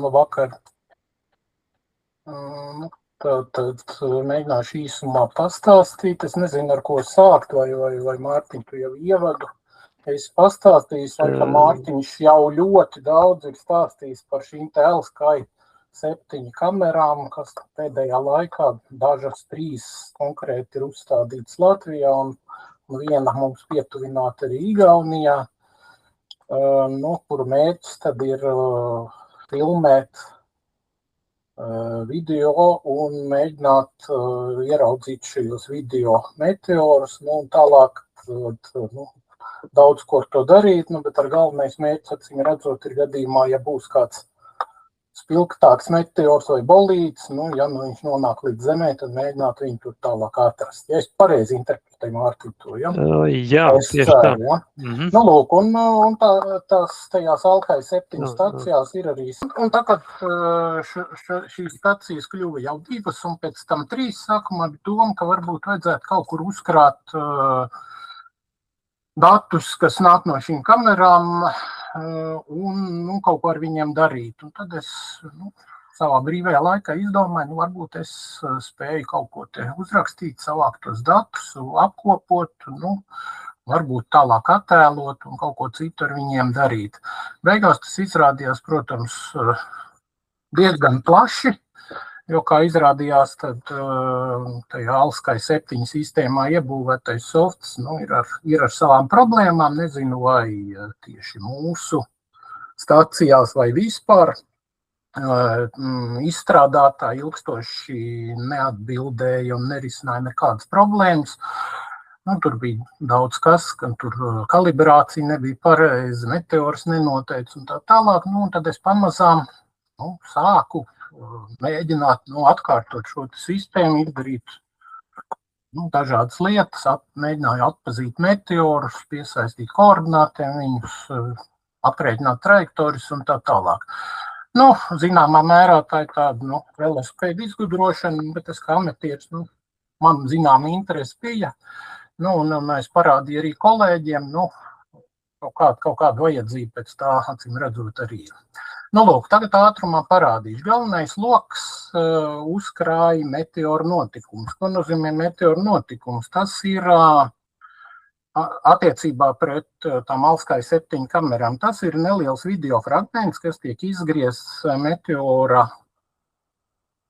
labvakar. Tad mēģināšu īsumā pastāstīt. Es nezinu, ar ko sākt, vai Mārtiņ, tu jau ievadu. Es pastāstīju, ka Mārtiņš jau ļoti daudz ir stāstījis par šīm L-Sky 7 kamerām, kas pēdējā laikā dažas 3 konkrēti ir uzstādītas Latvijā un viena mums pietuvināta arī Igaunijā, kuru mērķis tad ir filmēt video un mēģināt ieraudzīt šajos video meteorus, un tālāk daudz ko ar to darīt, bet ar galvenais mērķis, acīm redzot, ir gadījumā, ja būs kāds spilgtāks meteors vai bolīds, ja viņš nonāk līdz Zemē, tad mēģināt viņu tur tālāk atrast. Ja es pareizi interpretēju, Mārtiņ, to, ja? Jā, tieši tā. Ja? Lūk, un tās tajās L-Sky 7 stacijās ir arī. Un tagad šīs stacijas kļuva jau 2, un pēc tam 3 sākumā bija doma, ka varbūt vajadzētu kaut kur uzkrāt datus, kas nāk no šīm kamerām, un kaut ko ar viņiem darīt. Un tad es savā brīvajā laikā izdomāju, varbūt es spēju kaut ko te uzrakstīt, savākt tos datus, apkopot, varbūt tālāk attēlot un kaut ko citu ar viņiem darīt. Beigās tas izrādījās, protams, diezgan plaši, jo, kā izrādījās, tad tajā L-Sky 7 sistēmā iebūvētais softs ir ar savām problēmām. Nezinu, vai tieši mūsu stacijās vai vispār izstrādātāji ilgstoši neatbildēja un nerisināja nekādas problēmas. Tur bija daudz kas, ka tur kalibrācija nebija pareiza, meteors nenoteica un tā tālāk. Tad es pamazām sāku mēģināt atkārtot šo sistēmu, izdarīt dažādas lietas, mēģināju atpazīt meteorus, piesaistīt koordinātiem viņus, aprēķināt trajektorijas un tā tālāk. Zināmā mērā tā ir tāda velosipēda izgudrošana, bet es kā amatieris, man zināma interese bija, un es parādīju arī kolēģiem, kaut kādu vajadzību pēc tā, acīm redzot, arī. Lūk, tagad ātrumā parādīšu. Galvenais loks uzkrāja meteoru notikumus. Ko nozīmē meteoru notikums? Tas ir attiecībā pret tām L-Sky 7 kamerām. Tas ir neliels video fragments, kas tiek izgriezts meteora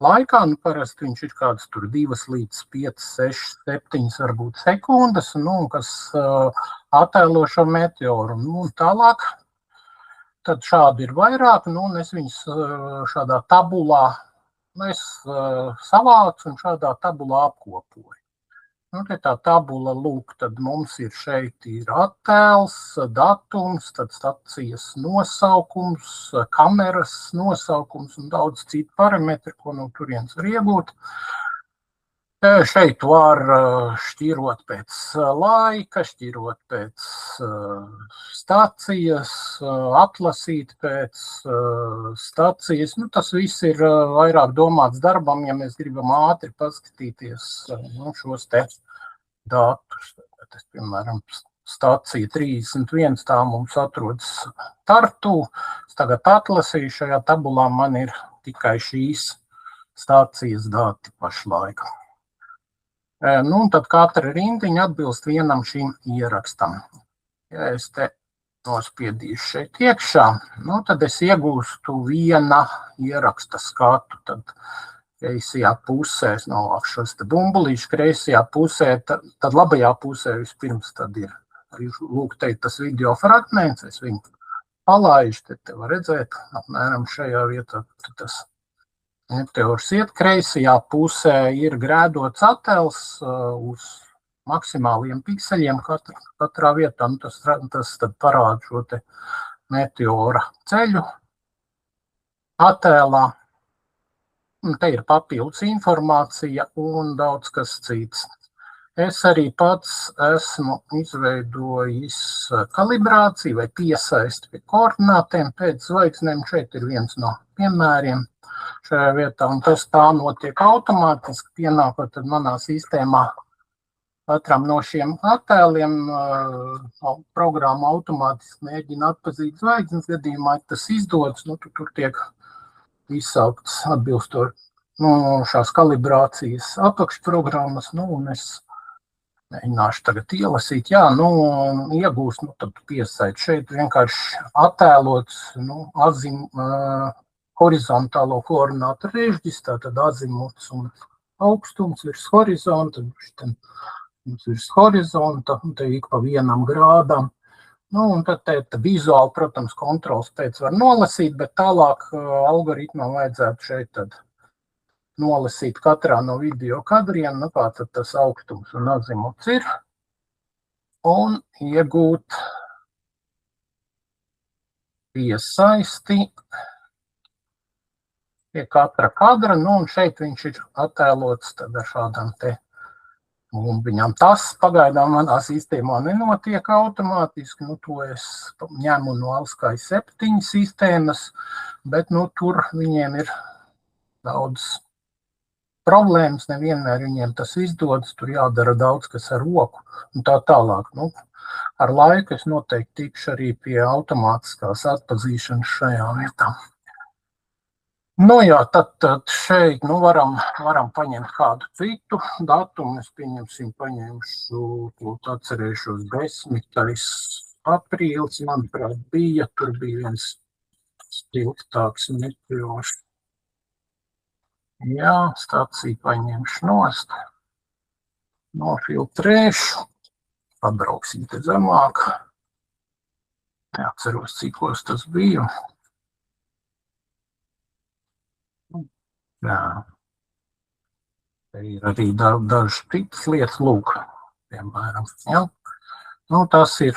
laikā. Parasti viņš ir kāds 2 līdz 5, 6, 7 varbūt sekundes, kas attēlo šo meteoru. Tālāk. Tad šādi ir vairāk, un es viņus šādā tabulā savācu un šādā tabulā apkopoju. Tā tabula, lūk, tad mums ir šeit ir attēls, datums, tad stacijas nosaukums, kameras nosaukums un daudz citu parametru, ko no turienes var iegūt. Šeit var šķirot pēc laika, šķirot pēc stacijas, atlasīt pēc stacijas. Tas viss ir vairāk domāts darbam, ja mēs gribam ātri paskatīties šos te datus. Piemēram, stacija 31, tā mums atrodas Tartu. Es tagad atlasīju, šajā tabulā man ir tikai šīs stacijas dati pašlaik. Tad katra rindiņa atbilst vienam šim ierakstam. Ja es te nospiedīšu šeit iekšā, tad es iegūstu viena ieraksta skatu. Tad kreisajā pusē, es novākšu šos te bumbulīšu, kreisajā pusē, tad labajā pusē vispirms tad ir lūk teikt tas video fragments, es viņu palaižu, te var redzēt, apmēram šajā vietā, tas meteors iet, kreisajā pusē ir grēdots attēls uz maksimāliem pikseļiem katrā vietā. Tas tad parāda šo te meteora ceļu attēlā. Te ir papildus informācija un daudz kas cits. Es arī pats esmu izveidojis kalibrāciju vai piesaisti pie koordinātēm pēc zvaigznēm. Šeit ir viens no piemēriem šajā vietā, un tas tā notiek automātiski, pienākot tad manā sistēmā katram no šiem attēliem. Programma automātiski mēģina atpazīt zvaigznes gadījumā, tas izdodas, tur tiek izsaukts atbilstoši šās kalibrācijas apakšprogrammas, un es mēģināšu tagad ielasīt, iegūst, tad piesait šeit vienkārši attēlots, horizontālo koordinātu režģis, tātad azimuts un augstums virs horizonta, virs horizonta, un te ik pa 1 grādam. Un tad vizuāli, protams, kontrols pēc var nolasīt, bet tālāk algoritmam vajadzētu šeit tad nolasīt katrā no video kadriem, kā tad tas augstums un azimuts ir, un iegūt piesaisti pie katra kadra, un šeit viņš ir attēlots tad ar šādām te bumbiņām. Tas pagaidām manā sistēmā nenotiek automātiski, to es ņemu no Alskai 7 sistēmas, bet tur viņiem ir daudz problēmas, nevienmēr viņiem tas izdodas, tur jādara daudz, kas ar roku un tā tālāk. Ar laiku es noteikti tikšu arī pie automātiskās atpazīšanas šajā vietā. Tad šeit varam paņemt kādu citu datumu. Es paņemšu, atcerēšos 10. aprīlis, manuprāt, tur bija viens spilgtāks meteors. Staciju paņemšu nost, nofiltrēšu, pabrauksim te zemāk. Neatceros, cikos tas bija. Te ir arī dažas citas lietas, lūk, piemēram. Tas ir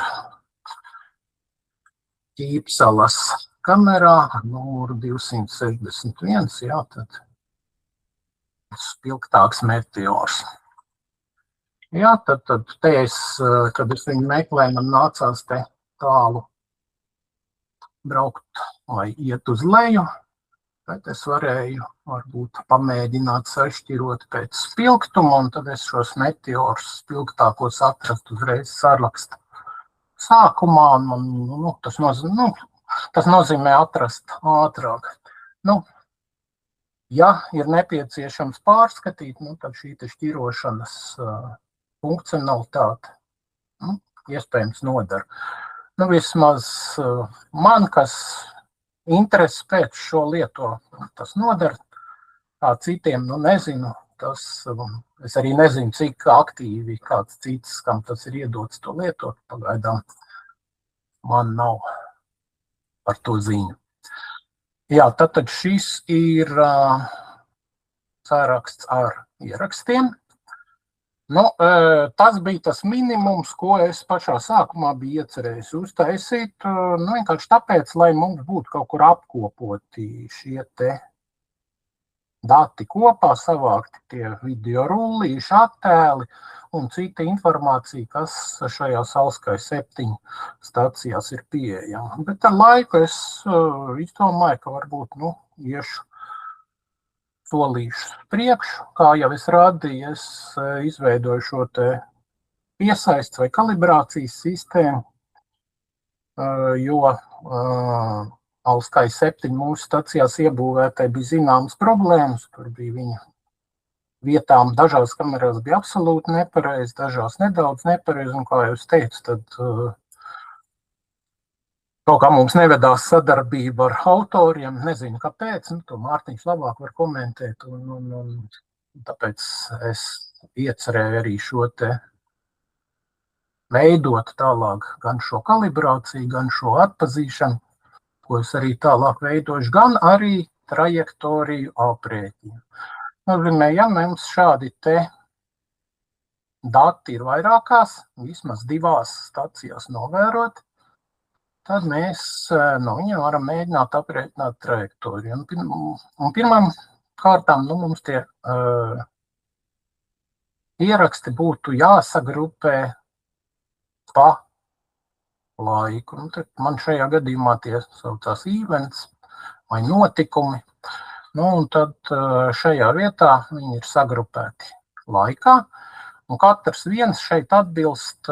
Ķīpsalas kamerā, numuru 261, tad spilgtāks meteors. Tad te kad es viņu meklēju, man nācās te tālu braukt vai iet uz leju, bet es varēju varbūt pamēģināt sašķirot pēc spilgtuma, un tad es šos meteorus spilgtākos atrast uzreiz sarakstu sākumā, un tas nozīmē atrast ātrāk. Ja ir nepieciešams pārskatīt, tad šī šķirošanas funkcionalitāte iespējams nodara. Vismaz man, kas interesi pēc šo lieto, tas nodara. Kā citiem, nezinu, es arī nezinu, cik aktīvi kāds cits, kam tas ir iedots to lietot, pagaidām man nav par to ziņu. Tad šis ir saraksts ar ierakstiem. Tas bija tas minimums, ko es pašā sākumā biju iecerējis uztaisīt, vienkārši tāpēc, lai mums būtu kaut kur apkopoti šie te dati kopā, savākti tie video rullīši, attēli un cita informācija, kas šajās Alskai 7 stacijās ir pieejama. Bet ar laiku es izdomāju, ka varbūt iešu solīšu priekšu, kā jau es rādīju, es izveidoju šo te piesaists vai kalibrācijas sistēmu, jo Alskai 7 mūsu stacijās iebūvētai bija zināmas problēmas, tur bija viņa vietām, dažās kamerās bija absolūti nepareizi, dažās nedaudz nepareizi, un kā jau es teicu, tad kaut kā mums nevedās sadarbība ar autoriem, nezinu kāpēc, to Mārtiņš labāk var komentēt, un tāpēc es iecerēju arī šo te veidot tālāk gan šo kalibrāciju, gan šo atpazīšanu, ko es arī tālāk veidošu, gan arī trajektoriju aprēķinu. Nozīmē, ja mums šādi te dati ir vairākās, vismaz 2 stacijās novērot, tad mēs no viņiem varam mēģināt aprēķināt trajektoriju. Un pirmām kārtām mums tie ieraksti būtu jāsagrupē pa laiku. Man šajā gadījumā tie saucās events vai notikumi. Un tad šajā vietā viņi ir sagrupēti laikā. Un katrs viens šeit atbilst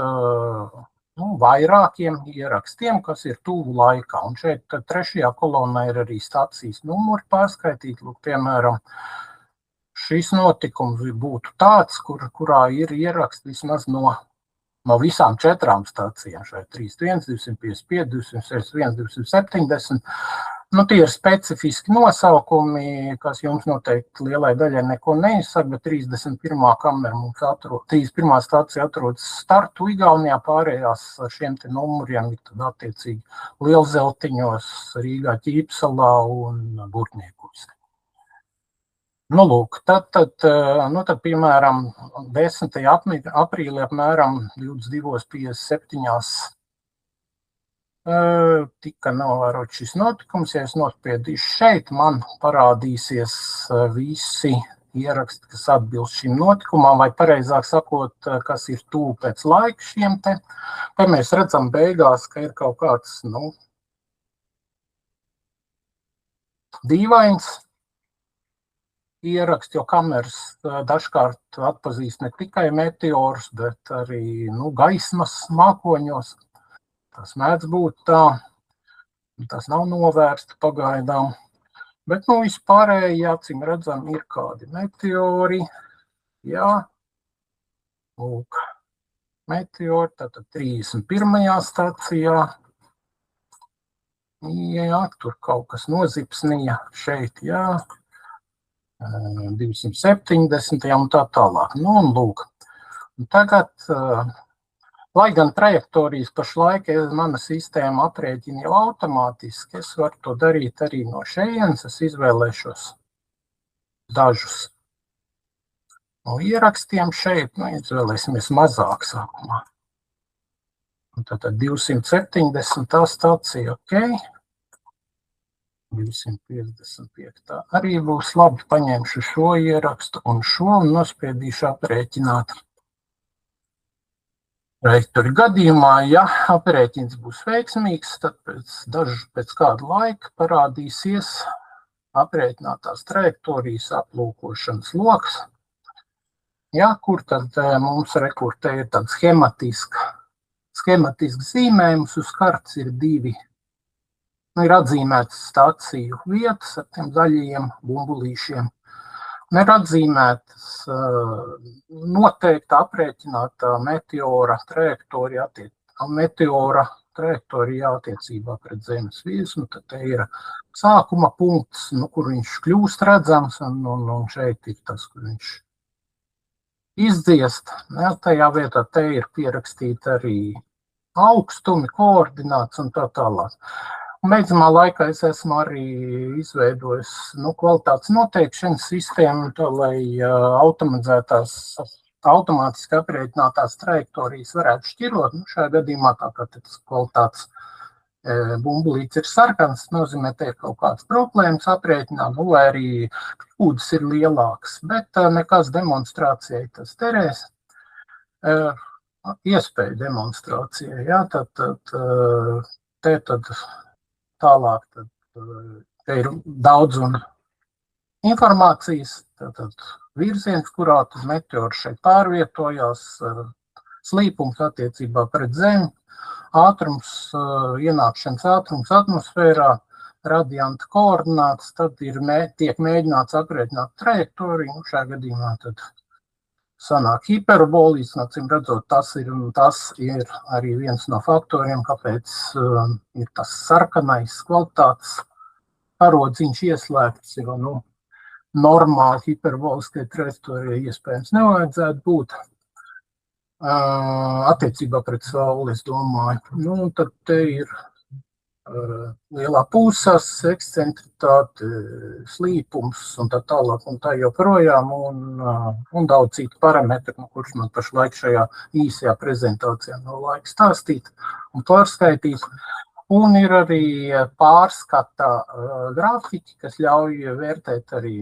vairākiem ierakstiem, kas ir tuvu laikā. Un šeit trešajā kolonā ir arī stācijas numuri pārskaitīti. Lūk, piemēram, šis notikums būtu tāds, kurā ir ieraksti vismaz no visām 4 stācijām. Šeit 31, 255, 261, 270. Tie ir specifiski nosaukumi, kas jums noteikti lielai daļai neko neizsaka, bet 31. kamera mums 31. stācija atrodas startu Igaunijā, pārējās ar šiem te numuriem ir tad attiecīgi Lielzeltiņos, Rīgā, Ķīpsalā un Burtniekos. Lūk, tad, piemēram, 10. aprīlī apmēram 22:57 tika novērot šis notikums. Ja es nospiedīšu šeit, man parādīsies visi ieraksti, kas atbilst šim notikumam, vai pareizāk sakot, kas ir tuvu pēc laika šiem te. Te mēs redzam beigās, ka ir kaut kāds, dīvains ieraksts, jo kameras dažkārt atpazīst ne tikai meteorus, bet arī gaismas mākoņos. Tas mēdz būt tā, tas nav novērsta pagaidām, bet vispārēji, acīm redzam, ir kādi meteori, jā, lūk, meteori, tātad 31. stacijā, jā, tur kaut kas nozipsnīja šeit, jā, 270. un tā tālāk, un lūk, un tagad, lai gan trajektorijas pašlaik mana sistēma aprēķina jau automātiski, es varu to darīt arī no šejienes. Es izvēlēšos dažus no ierakstiem šeit, izvēlēsimies mazāk sākumā. Un tātad 270. stācija, ok. 255. arī būs labi, paņemšu šo ierakstu un šo un nospiedīšu aprēķināt. Trajektoriju gadījumā, ja aprēķins būs veiksmīgs, tad pēc kāda laika parādīsies aprēķinātās trajektorijas aplūkošanas loks, kur tad mums te ir tāds schematisks zīmējums, uz kartes ir 2, ir atzīmētas stāciju vietas ar tiem zaļajiem bumbulīšiem. Ir atzīmētas noteikti aprēķinātā meteora trajektorija attiecībā pret Zemes virsmu. Tad te ir sākuma punkts, kur viņš kļūst redzams, un šeit ir tas, kur viņš izdziest. Tajā vietā te ir pierakstīti arī augstumi, koordināts un tā tālāk. Un beidzamā laikā es esmu arī izveidojis kvalitātes noteikšanas sistēmu, lai automātiski aprēķinātās trajektorijas varētu šķirot. Šajā gadījumā tā kā tas kvalitātes bumbulīts ir sarkans, nozīmē, te ir kaut kādas problēmas aprēķināt, vai arī kļūdas ir lielākas, bet nekas demonstrācijai tas derēs. Iespēja demonstrācijai, jā, tad tālāk, te ir daudz un informācijas, tad virziens, kurā tas meteors šeit pārvietojās, slīpums attiecībā pret Zemi, ātrums, ienākšanas ātrums atmosfērā, radianta koordināts, tad tiek mēģināts aprēķināt trajektoriju, šajā gadījumā tad sanāk hiperbolīs, acīm redzot, tas ir arī viens no faktoriem, kāpēc ir tas sarkanais kvalitātes parodziņš ieslēgts, jo normāli hiperboliskai trajektorijai iespējams nevajadzētu būt attiecībā pret Sauli, es domāju. Tad te ir lielā pulsas, ekscentritāte, slīpums un tā tālāk un tā joprojām un daudz citu parametru, kurus man pašlaik šajā īsajā prezentācijā nav laika stāstīt un pārskaitīt. Un ir arī pārskata grafiki, kas ļauj vērtēt arī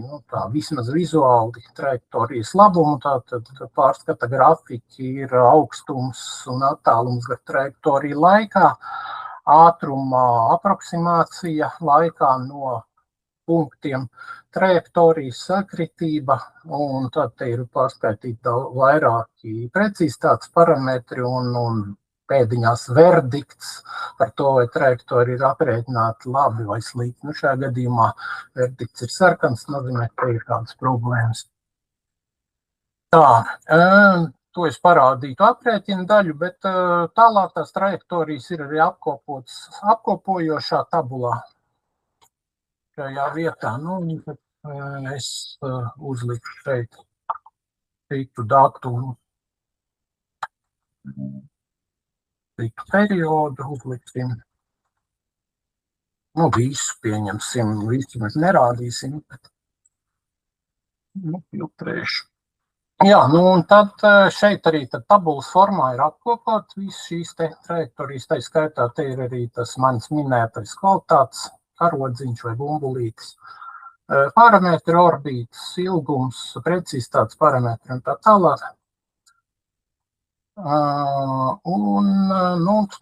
vismaz vizuāli trajektorijas labumu. Tātad pārskata grafiki ir augstums un attālums gar trajektoriju laikā, ātruma aproksimācija laikā no punktiem, trajektorijas sakritība, un tad te ir pārskaitīti vairāki precizitātes parametri un pēdiņās verdikts par to, vai trajektori ir aprēķināti labi vai slikti. Nu, šajā gadījumā verdikts ir sarkans, nozīmē, ka ir kādas problēmas. Tā, to es parādītu aprēķinu daļu, bet tālāk tās trajektorijas ir arī apkopojošā tabulā. Šajā vietā, es uzliku šeit citu datumu, citu periodu uzliksim. Visu pieņemsim, visu mēs nerādīsim, bet filtrēšu. Jā, un tad šeit arī tabulas formā ir apkopot visu šīs trajektorijas, tā skaitā te ir arī tas mans minētais kvalitātes karodziņš vai bumbulītis. Parametri, orbītas, ilgums, precizitātes parametri un tā tālāk. Tas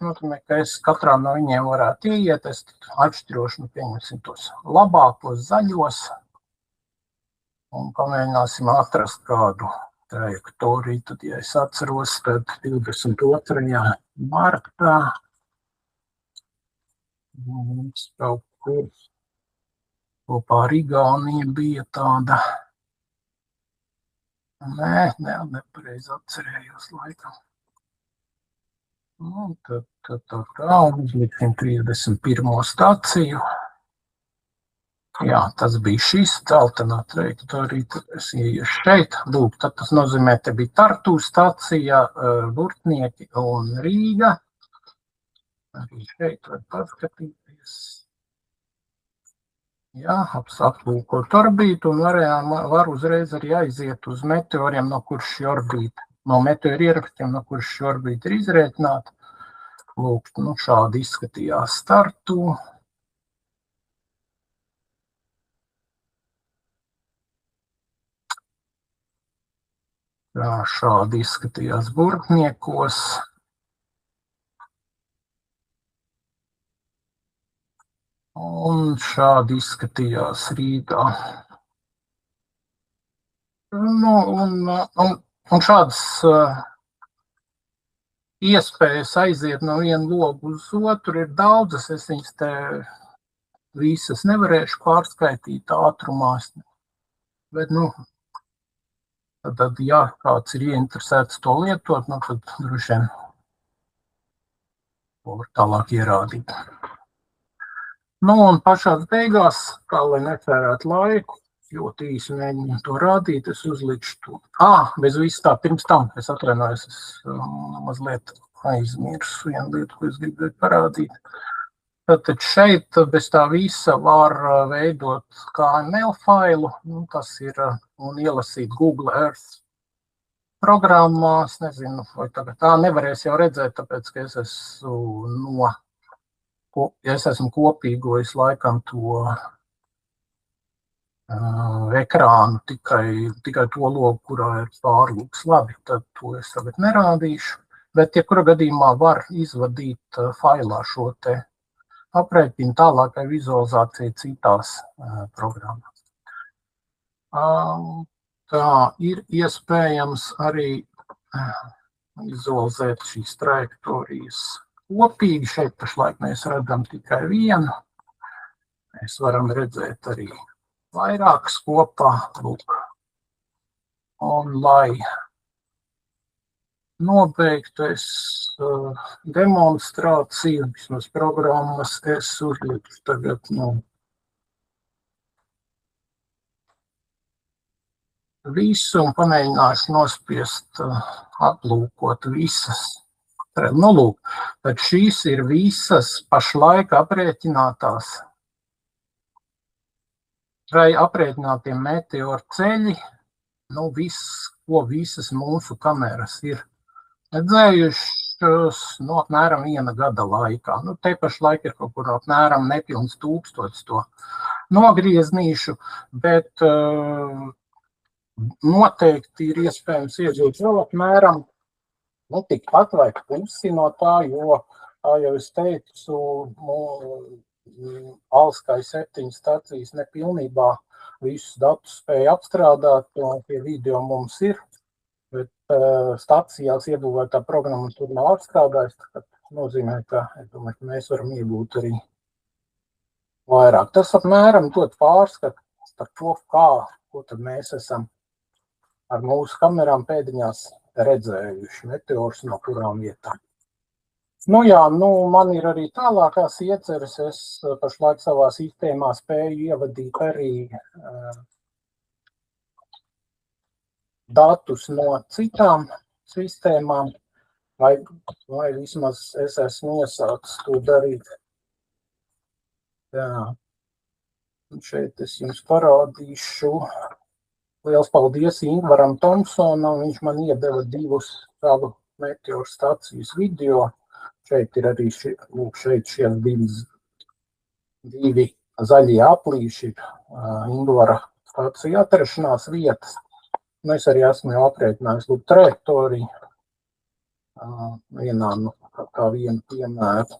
nozīmē, ka es katrā no viņiem varētu ieiet, es atšķirošu, pieņemsim tos labākos zaļos un pamēģināsim atrast kādu trajektoriju. Tad, ja es atceros, tad 22. martā mums kaut kur kopā ar Igauniju bija tāda. Nepareizi atcerējos laikam. Tā, uzliksim 31. staciju. Jā, tas bija šis dzeltenā trajektorija, tad es ieiešu šeit. Lūk, tad tas nozīmē, te bija Tartu stacija, Burtnieki un Rīga. Arī šeit var paskatīties. Jā, aplūkot orbītu un var uzreiz arī aiziet uz meteoriem, no kurš šī orbīta, no meteoru ierakstiem, no kurš šī orbīta ir izrēķināta. Lūk, šādi izskatījās Tartu. Jā, šādi izskatījās Burtniekos. Un šādi izskatījās Rīgā. Un šādas iespējas aiziet no viena loga uz otru ir daudzas. Es viņas te visas nevarēšu pārskaitīt ātrumā. Bet, tad, ja kāds ir ieinteresēts to lietot, tad droši vien to var tālāk ierādīt. Un pašās beigās, kā lai netērētu laiku, ļoti īsi mēģinu to rādīt, es uzlikšu to. Bez visu tā, pirms tam, es atvainojos, es mazliet aizmirsu vienu lietu, ko es gribēju parādīt. Tātad šeit bez tā visa var veidot KML failu, tas ir un ielasīt Google Earth programmā, es nezinu, vai tagad tā nevarēs jau redzēt, tāpēc, ka es esmu kopīgojis laikam to ekrānu, tikai to logu, kurā ir pārlūks. Labi, tad to es tagad nerādīšu, bet jebkurā gadījumā var izvadīt failā šo te aprēķinu tālākai vizualizācijai citās programmās. Tā ir iespējams arī vizualizēt šīs trajektorijas kopīgi. Šeit pašlaik mēs redzam tikai vienu. Mēs varam redzēt arī vairākas kopā. Lūk. Un, lai nobeigtu es demonstrāciju, vismaz programmas, es uzliku tagad, visu un pamēģināšu nospiest aplūkot visas. Lūk, tad šīs ir visas pašlaik aprēķinātie meteoru ceļi, ko visas mūsu kameras ir redzējušas apmēram 1 gada laikā. Te pašlaik ir kaut kur apmēram nepilns 1000 to nogrieznīšu, bet noteikti ir iespējams iegūt vēl apmēram tikpat vai pusi no tā, jo, kā jau es teicu, Alskai 7 stacijas nepilnībā visus datus spēja apstrādāt, un tie video mums ir, bet stacijās iebūvētā programmatūra nav atstrādājusi, tad nozīmē, ka, es domāju, ka mēs varam iegūt arī vairāk. Tas apmēram dod pārskatu par to, ko tad mēs esam ar mūsu kamerām pēdiņās redzējuši meteorus no kurām vietām. Nu jā, man ir arī tālākās ieceres. Es pašlaik savā sistēmā spēju ievadīt arī datus no citām sistēmām, vai vismaz es esmu iesācis to darīt. Jā. Un šeit es jums parādīšu. Liels paldies Ingvaram Tomsonam, viņš man iedeva 2 savu meteoru stācijas video. Šeit ir arī šie 2 zaļie aplīši, Ingvara stācija atrašanās vietas. Un es arī esmu jau aprēķinājis trajektoriju vienā kā vienu piemēru.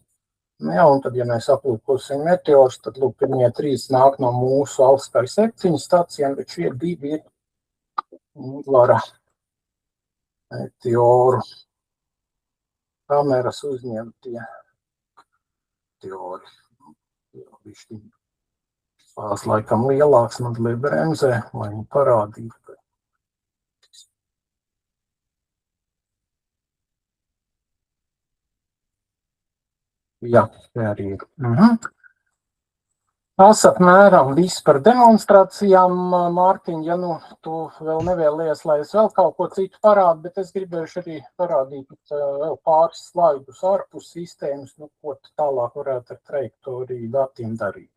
Jā, un tad, ja mēs aplūkosim meteorus, tad pirmie 3 nāk no mūsu Alskai 7 stacijām, bet šie 2 ir Ingvara meteoru kameras uzņemtie meteori. Tās laikam lielāks mazliet bremzē, lai viņi parādītu. Jā, tā arī ir. Tas apmēram viss par demonstrācijām, Mārtiņ, ja tu vēl nevēlies, lai es vēl kaut ko citu parādu, bet es gribējuši arī parādīt vēl pāris slaidus ārpus sistēmas, ko tālāk varētu ar trajektoriju datiem darīt.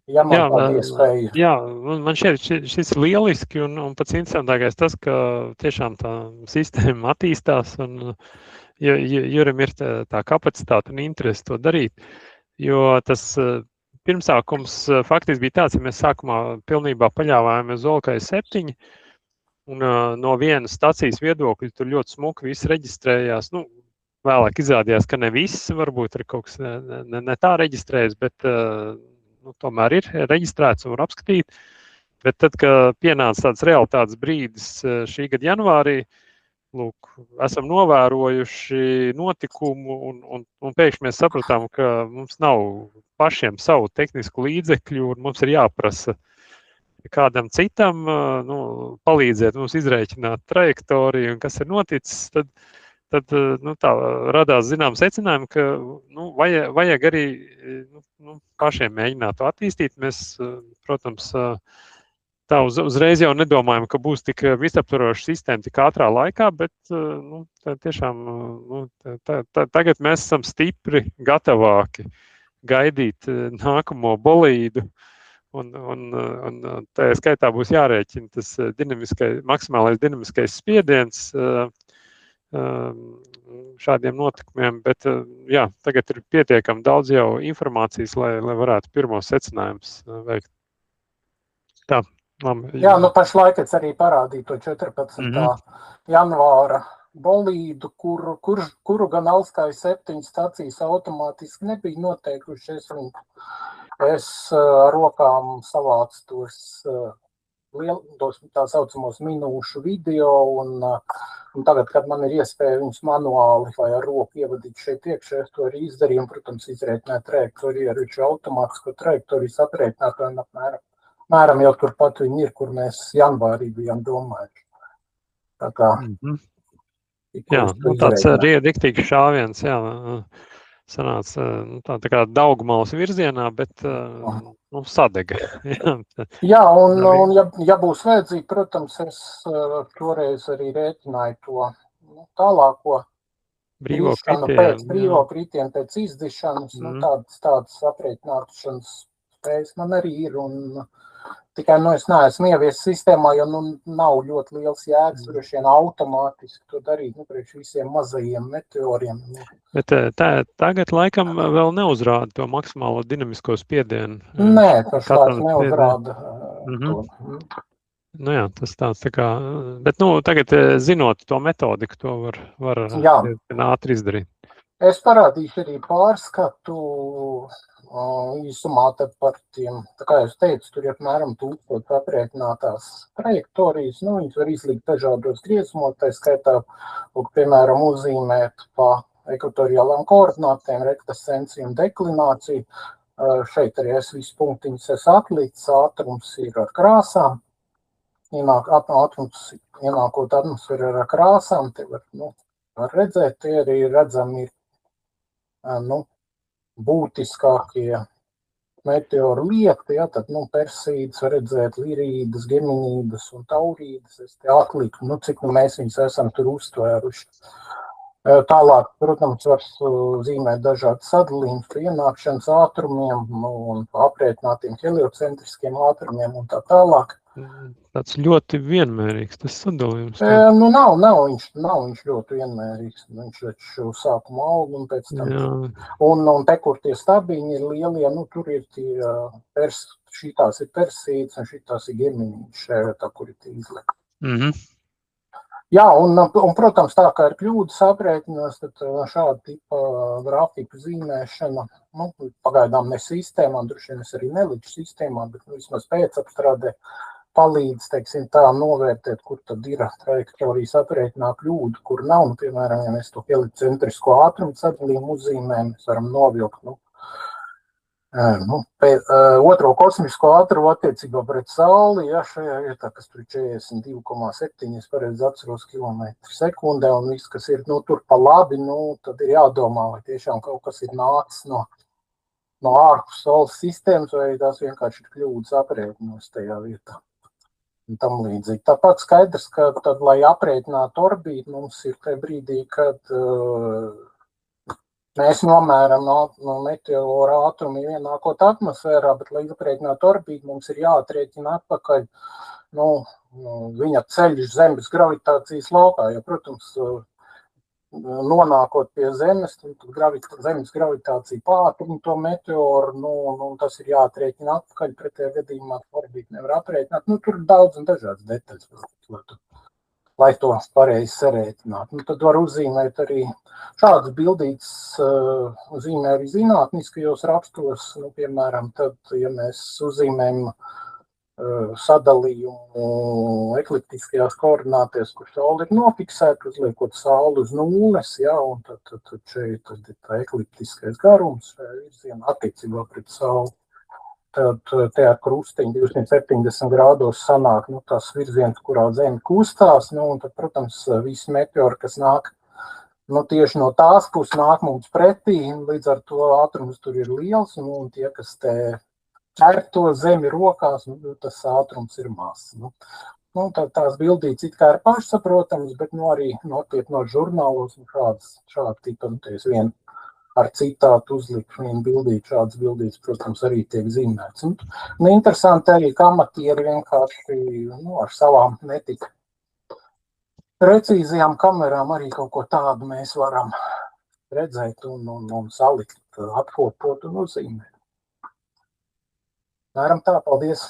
Ja man tāda iespēja. Jā, man šķiet, šis ir lieliski un pats interesantākais tas, ka tiešām tā sistēma attīstās un Jurim ir tā kapacitāte un interesi to darīt, jo tas pirmsākums faktiski bija tāds, ja mēs sākumā pilnībā paļāvājamies Zolkai 7 un no vienas stacijas viedokļa tur ļoti smuki viss reģistrējās. Vēlāk izrādījās, ka ne viss, varbūt ir kaut kas ne tā reģistrējas, bet tomēr ir reģistrēts un var apskatīt. Bet tad, kad pienāca tāds realitātes brīdis šī gada janvārī, esam novērojuši notikumu un pēkšņi mēs sapratām, ka mums nav pašiem savu tehnisku līdzekļu un mums ir jāprasa kādam citam palīdzēt mums izrēķināt trajektoriju un kas ir noticis, tad tā radās zinām secinājumi, ka vajag arī pašiem mēģināt to attīstīt. Mēs, protams, tā uzreiz jau nedomājam, ka būs tik visaptvaroša sistēma tik ātrā laikā, bet tiešām tagad mēs esam stipri gatavāki gaidīt nākamo bolīdu un tā skaitā būs jārēķina tas maksimālais dinamiskais spiediens šādiem notikumiem, bet jā, tagad ir pietiekami daudz jau informācijas, lai varētu pirmos secinājumus veikt. Tā. Jā, pašlaik es arī parādīju to 14. janvāra bolīdu, kuru gan Alskai 7 stacijas automātiski nebija noteikušies. Es ar rokām savācu tos tā saucamos minūšu video, un tagad, kad man ir iespēja viņus manuāli vai ar roku ievadīt šeit iekšā, es to arī izdarīju, un, protams, izrēķināt trajektoriju ar automātisko trajektorijas aprēķinātāju apmēram jau turpat viņi ir, kur mēs janvārī bijām domājuši. Tā kā... Jā, tāds riktīgs šāviens, jā, sanāca tā kā Daugavmalas virzienā, bet sadega. Jā, un ja būs vajadzīgi, protams, es toreiz arī rēķināju to tālāko brīvo kritienu pēc izdišanas, tādas aprēķināšanas spējas man arī ir, un tikai es neesmu ieviesis sistēmā, jo nav ļoti liels jēgas automātiski to darīt priekš visiem mazajiem meteoriem. Bet tagad laikam vēl neuzrāda to maksimālo dinamisko spiedienu. Nē, pašlaik neuzrāda to. Jā, tas tāds tā kā, bet tagad zinot to metodiku, to var ātri izdarīt. Es parādīšu arī pārskatu īsumā tad par tiem, tā kā es teicu, tur ir apmēram 1000 aprēķinātās trajektorijas, viņas var izlikt dažādos griezumos, tā skaitā, piemēram, uzzīmēt pa ekvatoriālām koordinātēm, rektascenciju un deklināciju. Šeit arī es visu punktiņus esmu atlicis, ātrums ir ar krāsām, ātrums ienākot atmosfēru ar krāsām, te var redzēt, tie arī redzami ir, būtiskākie meteoru liekti, tad, Persīdas var redzēt, Lirīdas, Geminīdas un Taurīdas, es te atliku, cik mēs viņus esam tur uztvēruši. Tālāk, protams, var zīmēt dažādi sadalījumi par ienākšanas ātrumiem un aprēķinātiem heliocentriskiem ātrumiem un tā tālāk. Tāds ļoti vienmērīgs tas sadalījums. Nav viņš ļoti vienmērīgs. Viņš taču sākumā aug un pēc tam. Un te, kur tie stabiņi ir lielie, tur ir šitās ir Persīdas un šitās ir Geminīdas, tā, kur ir tie izliekti. Jā, un, protams, tā kā ir kļūdas aprēķinos, tad šāda tipa grafiku zīmēšana, pagaidām ne sistēmā, droši vien es arī neliku sistēmā, bet vismaz pēcapstrādē palīdz, teiksim tā, novērtēt, kur tad ir trajektorijas aprēķinā kļūda, kur nav, piemēram, ja mēs to helicentrisko ātrumu sadalījumu uzzīmējam, mēs varam novilkt, otro kosmisko ātrumu attiecībā pret Sauli, šajā vietā, kas tur 42,7, es pareizi atceros kilometri sekundē, un viss, kas ir, tur pa labi, tad ir jādomā, vai tiešām kaut kas ir nācis no ārpus Saules sistēmas, vai tās vienkārši ir kļūdas aprēķinos tajā vietā. Un tam līdzīgi. Tāpat skaidrs, ka tad, lai aprēķinātu orbītu, mums ir tajā brīdī, kad mēs nomēram no meteora ātrumi ienākot atmosfērā, bet, lai aprēķinātu orbītu, mums ir jāatrēķina atpakaļ viņa ceļš Zemes gravitācijas laukā. Ja, protams, nonākot pie Zemes, tad Zemes gravitācija pātrina to meteoru, tas ir jāatrēķina atpakaļ, pretējā gadījumā orbītu nevar aprēķināt. Tur ir daudz un dažādas detaļas, lai to pareizi sarēķinātu. Tad var uzzīmēt arī šādas bildītas, zīmē arī zinātniskajos rakstos, piemēram, tad, ja mēs uzzīmējam sadalījumu ekliptiskajās koordinātēs, kur Saule ir nofiksēta, uzliekot Sauli uz nulles, un tad šeit ir tā ekliptiskais garums virzienā attiecībā pret Sauli. Tad te ar krustiņu 270 grādos sanāk tas virziens, kurā Zeme kustās, un tad, protams, visi meteori, kas nāk tieši no tās puses, nāk mums pretī, līdz ar to ātrums tur ir liels, un tie, kas te ķer to Zemi rokās, tas ātrums ir mazs. Tās bildītes it kā ir pašsaprotams, bet arī nopietnos žurnālos un šādi tipa, vien ar citātu uzlikt vienu bildīti, šādas bildītes, protams, arī tiek zīmēts. Interesanti arī, ka amatieri vienkārši ar savām netik precīzajām kamerām arī kaut ko tādu mēs varam redzēt un salikt, apkopot un uzzīmēt. Mēram tā, paldies!